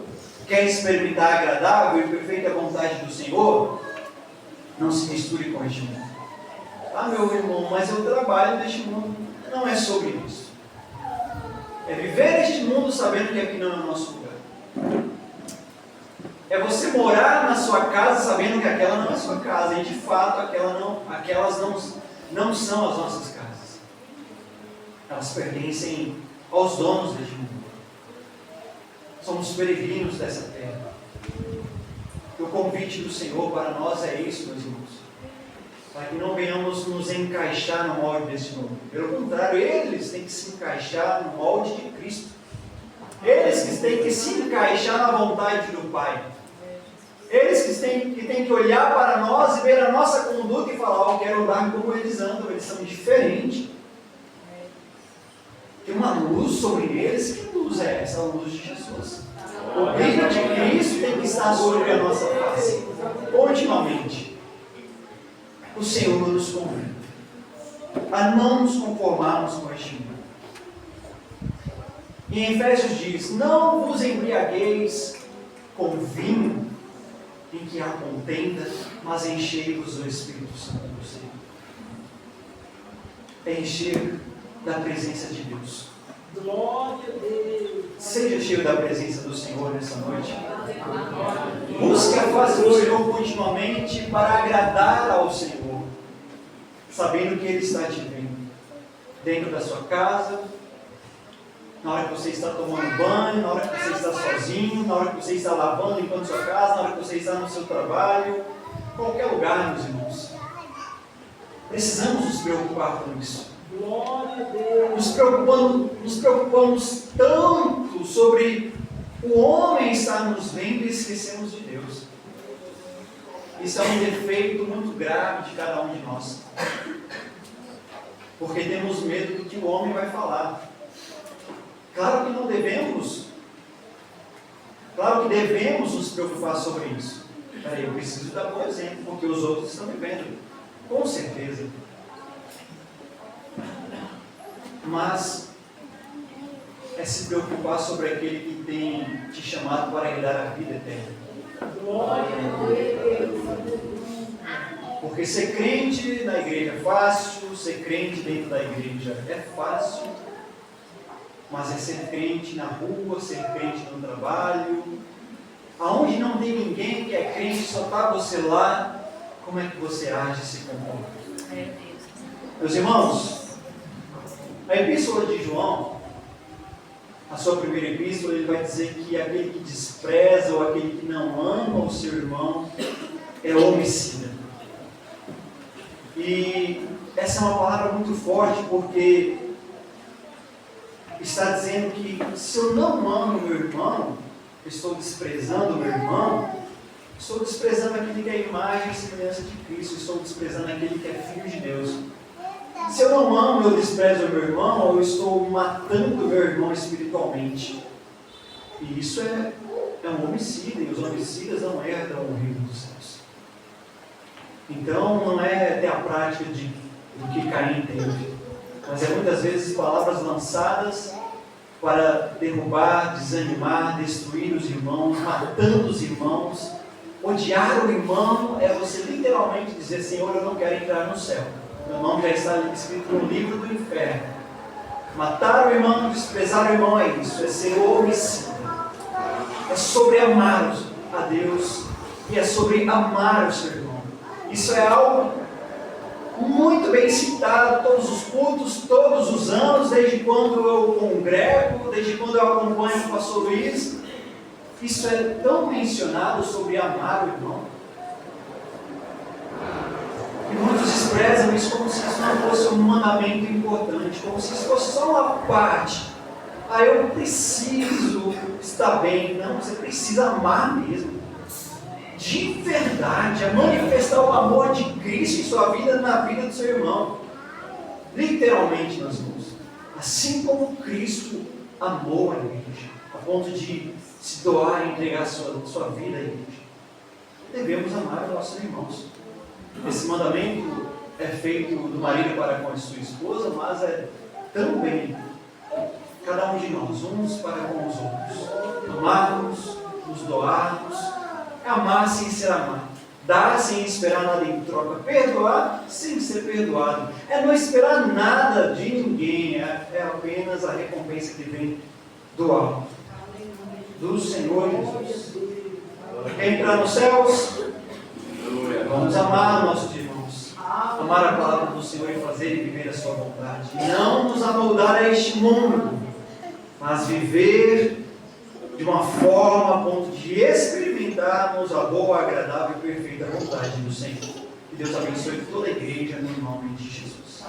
Quer experimentar a agradável e perfeita vontade do Senhor? Não se misture com este mundo. Ah, meu irmão, mas eu trabalho neste mundo. Não é sobre isso. É viver este mundo sabendo que aqui não é o nosso lugar. É você morar na sua casa sabendo que aquela não é a sua casa. E de fato aquelas não são as nossas casas. Elas pertencem aos donos deste mundo. Somos peregrinos dessa terra. E o convite do Senhor para nós é isso, meus irmãos. Para que não venhamos nos encaixar no molde desse mundo. Pelo contrário, eles têm que se encaixar no molde de Cristo. Eles que têm que se encaixar na vontade do Pai. Eles que têm que olhar para nós e ver a nossa conduta e falar: eu quero andar como eles andam, eles são diferentes. Tem uma luz sobre eles. Que luz é essa? A luz de Jesus. O reino de Cristo tem que estar sobre a nossa face, continuamente. O Senhor nos convida a não nos conformarmos com este mundo. E em Efésios diz: não vos embriagueis com vinho, em que há contenda, mas enchei-vos do Espírito Santo do Senhor. É encher da presença de Deus. Glória a Deus. Seja cheio da presença do Senhor nessa noite. Busque a face do Senhor continuamente para agradar ao Senhor, sabendo que Ele está te vendo dentro da sua casa, na hora que você está tomando banho, na hora que você está sozinho, na hora que você está lavando, limpando sua casa, na hora que você está no seu trabalho, em qualquer lugar, meus irmãos. Precisamos nos preocupar com isso. Glória a Deus. Nos preocupamos tanto sobre o homem estar nos vendo e esquecemos de Deus. Isso é um defeito muito grave de cada um de nós. Porque temos medo do que o homem vai falar. Claro que não devemos. Claro que devemos nos preocupar sobre isso. Peraí, eu preciso dar bom exemplo, porque os outros estão me vendo. Com certeza. Mas é se preocupar sobre aquele que tem te chamado para herdar a vida eterna. Glória a Deus. Porque ser crente na igreja é fácil, ser crente dentro da igreja é fácil, mas é ser crente na rua, ser crente no trabalho, aonde não tem ninguém que é crente, só está você lá, como é que você age e se comporta? Meus irmãos, a epístola de João, a sua primeira epístola, ele vai dizer que aquele que despreza ou aquele que não ama o seu irmão é homicida. E essa é uma palavra muito forte, porque está dizendo que se eu não amo meu irmão, estou desprezando meu irmão, estou desprezando aquele que é a imagem e semelhança de Cristo, estou desprezando aquele que é filho de Deus. Se eu não amo, eu desprezo o meu irmão, eu estou matando o meu irmão espiritualmente. E isso é um homicida, e os homicidas não herdam o reino dos céus. Então, não é ter a prática do que Caim teve, mas é muitas vezes palavras lançadas, para derrubar, desanimar, destruir os irmãos, matando os irmãos. Odiar o irmão é você literalmente dizer: Senhor, eu não quero entrar no céu. Meu nome já está escrito no livro do inferno. Matar o irmão, desprezar o irmão é isso, é ser homicida. É sobre amar a Deus e é sobre amar o seu irmão. Isso é algo muito bem citado todos os cultos, todos os anos, desde quando eu congrego, desde quando eu acompanho o pastor Luiz. Isso é tão mencionado sobre amar o irmão. E muitos desprezam isso como se isso não fosse um mandamento importante, como se isso fosse só uma parte. Eu preciso estar bem. Não, você precisa amar mesmo. De verdade, manifestar o amor de Cristo em sua vida, na vida do seu irmão. Literalmente, meus irmãos. Assim como Cristo amou a igreja, a ponto de se doar e entregar sua vida à igreja, devemos amar os nossos irmãos. Esse mandamento é feito do marido para com a sua esposa, mas é também cada um de nós, uns para com os outros. Amarmos, nos doarmos, amar sem ser amado, dar sem esperar nada em troca, perdoar sem ser perdoado. É não esperar nada de ninguém, é apenas a recompensa que vem do alto, do Senhor Jesus. Quer entrar nos céus? Vamos amar nossos irmãos, amar a palavra do Senhor e fazer e viver a sua vontade. Não nos amoldar a este mundo, mas viver de uma forma a ponto de experimentarmos a boa, agradável e perfeita vontade do Senhor. Que Deus abençoe toda a igreja no nome de Jesus.